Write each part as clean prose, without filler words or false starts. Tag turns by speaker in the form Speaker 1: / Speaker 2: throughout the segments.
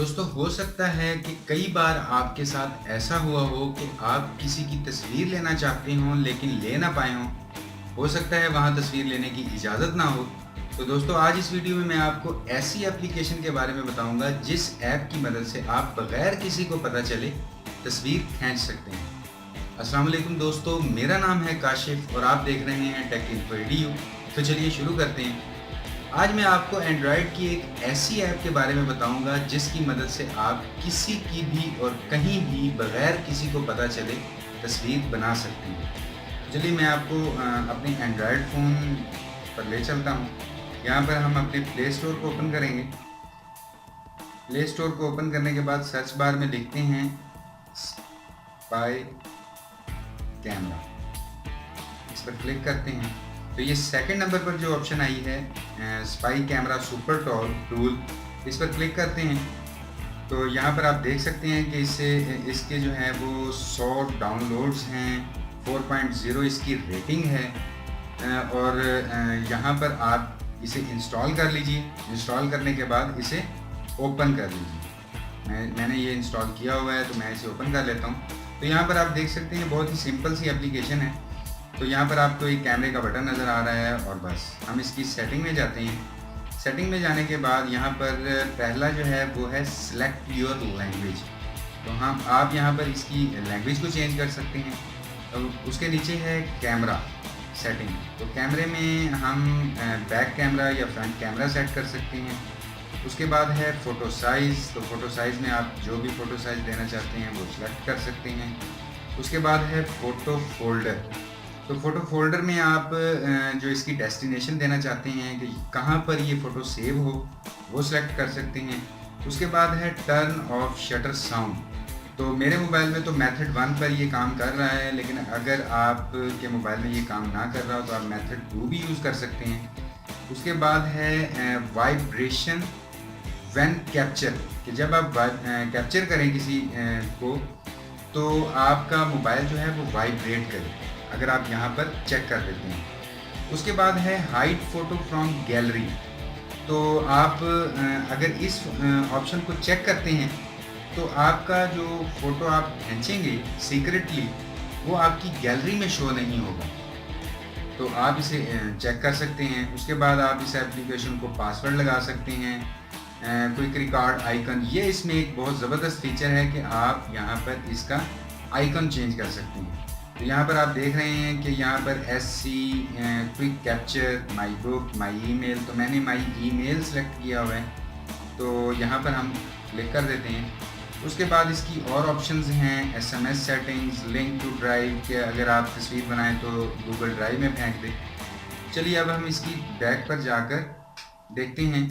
Speaker 1: दोस्तों हो सकता है कि कई बार आपके साथ ऐसा हुआ हो कि आप किसी की तस्वीर लेना चाहते हों लेकिन ले ना पाए हों। हो सकता है वहाँ तस्वीर लेने की इजाज़त ना हो। तो दोस्तों आज इस वीडियो में मैं आपको ऐसी एप्लीकेशन के बारे में बताऊंगा जिस ऐप की मदद से आप बगैर किसी को पता चले तस्वीर खींच सकते हैं। अस्सलाम वालेकुम दोस्तों, मेरा नाम है काशिफ और आप देख रहे हैं टेक इन्फो एडीयू। तो चलिए शुरू करते हैं। आज मैं आपको एंड्रॉयड की एक ऐसी ऐप के बारे में बताऊंगा जिसकी मदद से आप किसी की भी और कहीं भी बगैर किसी को पता चले तस्वीर बना सकते हैं। चलिए मैं आपको अपने एंड्रॉयड फ़ोन पर ले चलता हूँ। यहाँ पर हम अपने प्ले स्टोर को ओपन करेंगे। प्ले स्टोर को ओपन करने के बाद सर्च बार में लिखते हैं स्पाई कैमरा, इस पर क्लिक करते हैं तो ये सेकंड नंबर पर जो ऑप्शन आई है स्पाई कैमरा सुपर टूल, इस पर क्लिक करते हैं तो यहाँ पर आप देख सकते हैं कि इसके जो है वो 100 डाउनलोड्स हैं, 4.0 इसकी रेटिंग है और यहाँ पर आप इसे इंस्टॉल कर लीजिए। इंस्टॉल करने के बाद इसे ओपन कर लीजिए। मैंने ये इंस्टॉल किया हुआ है तो मैं इसे ओपन कर लेता हूँ। तो यहाँ पर आप देख सकते हैं बहुत ही सिंपल सी एप्लीकेशन है। तो यहाँ पर आपको एक कैमरे का बटन नज़र आ रहा है और बस हम इसकी सेटिंग में जाते हैं। सेटिंग में जाने के बाद यहाँ पर पहला जो है वो है सिलेक्ट योर लैंग्वेज। तो हम आप यहाँ पर इसकी लैंग्वेज को चेंज कर सकते हैं। तो उसके नीचे है कैमरा सेटिंग। तो कैमरे में हम बैक कैमरा या फ्रंट कैमरा सेट कर सकते हैं। उसके बाद है फ़ोटो साइज़। तो फ़ोटो साइज़ में आप जो भी फ़ोटो साइज़ देना चाहते हैं वो सिलेक्ट कर सकते हैं। उसके बाद है फ़ोटो फोल्डर। तो फ़ोटो फोल्डर में आप जो इसकी डेस्टिनेशन देना चाहते हैं कि कहाँ पर ये फ़ोटो सेव हो वो सिलेक्ट कर सकते हैं। उसके बाद है टर्न ऑफ शटर साउंड। तो मेरे मोबाइल में तो मेथड 1 पर ये काम कर रहा है, लेकिन अगर आप के मोबाइल में ये काम ना कर रहा हो तो आप मेथड 2 भी यूज़ कर सकते हैं। उसके बाद है वाइब्रेशन व्हेन कैप्चर, कि जब आप कैप्चर करें किसी को तो आपका मोबाइल जो है वो वाइब्रेट करे, अगर आप यहाँ पर चेक कर देते हैं। उसके बाद है हाइड फ़ोटो फ्रॉम गैलरी। तो आप अगर इस ऑप्शन को चेक करते हैं तो आपका जो फ़ोटो आप खींचेंगे सीक्रेटली वो आपकी गैलरी में शो नहीं होगा। तो आप इसे चेक कर सकते हैं। उसके बाद आप इस एप्लीकेशन को पासवर्ड लगा सकते हैं। क्विक रिकॉर्ड आइकन, ये इसमें एक बहुत ज़बरदस्त फीचर है कि आप यहाँ पर इसका आइकन चेंज कर सकते हैं। तो यहाँ पर आप देख रहे हैं कि यहाँ पर SC quick capture, my book, my email. तो मैंने माई ईमेल सेलेक्ट किया हुआ है तो यहाँ पर हम क्लिक कर देते हैं। उसके बाद इसकी और ऑप्शंस हैं SMS settings, link to drive, के अगर आप तस्वीर बनाएं तो गूगल ड्राइव में फेंक दें। चलिए अब हम इसकी बैक पर जाकर देखते हैं।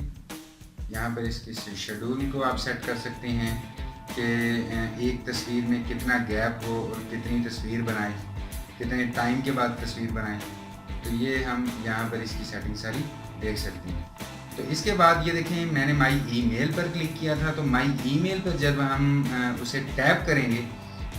Speaker 1: यहाँ पर इसके शेड्यूल को आप सेट कर सकते हैं कि एक तस्वीर में कितना गैप हो और कितनी तस्वीर बनाएं, कितने टाइम के बाद तस्वीर बनाएं। तो ये हम यहाँ पर इसकी सेटिंग सारी देख सकते हैं। तो इसके बाद ये देखें, मैंने माई ईमेल पर क्लिक किया था। तो माई ईमेल पर जब हम उसे टैप करेंगे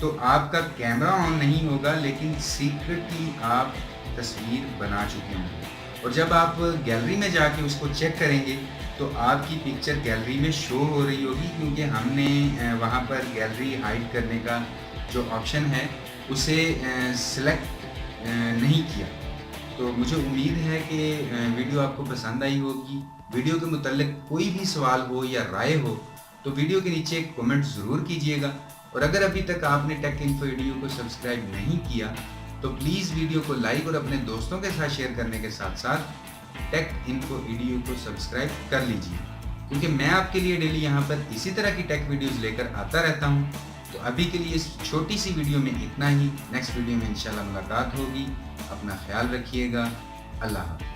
Speaker 1: तो आपका कैमरा ऑन नहीं होगा, लेकिन सीक्रेटली आप तस्वीर बना चुके होंगे। और जब आप गैलरी में जाके उसको चेक करेंगे तो आपकी पिक्चर गैलरी में शो हो रही होगी, क्योंकि हमने वहाँ पर गैलरी हाइड करने का जो ऑप्शन है उसे सिलेक्ट नहीं किया। तो मुझे उम्मीद है कि वीडियो आपको पसंद आई होगी। वीडियो के मुताल्लिक कोई भी सवाल हो या राय हो तो वीडियो के नीचे कमेंट ज़रूर कीजिएगा। और अगर अभी तक आपने टेक इन्फो एडीयू को सब्सक्राइब नहीं किया तो प्लीज़ वीडियो को लाइक और अपने दोस्तों के साथ शेयर करने के साथ साथ टेक इन्फो एडीयू को सब्सक्राइब कर लीजिए, क्योंकि मैं आपके लिए डेली यहाँ पर इसी तरह की टेक वीडियोज़ लेकर आता रहता हूँ। तो अभी के लिए इस छोटी सी वीडियो में इतना ही। नेक्स्ट वीडियो में इंशाल्लाह मुलाकात होगी। अपना ख्याल रखिएगा। अल्लाह हाफ़िज़।